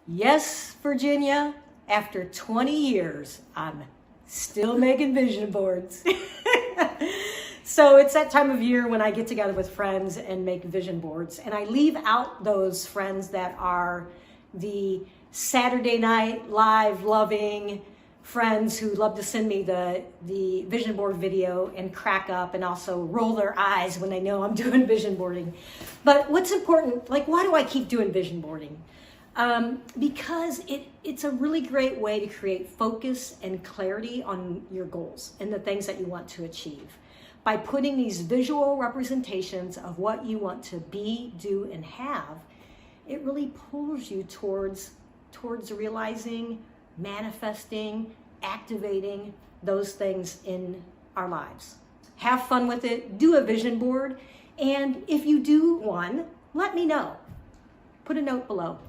Yes, Virginia, after 20 years, I'm still making vision boards. So it's that time of year when I get together with friends and make vision boards. And I leave out those friends that are the Saturday night live loving friends who love to send me the vision board video and crack up and also roll their eyes when they know I'm doing vision boarding. But what's important, like, why do I keep doing vision boarding? Because it's a really great way to create focus and clarity on your goals and the things that you want to achieve. By putting these visual representations of what you want to be, do, and have, it really pulls you towards realizing, manifesting, activating those things in our lives. Have fun with it, do a vision board, and if you do one, let me know. Put a note below.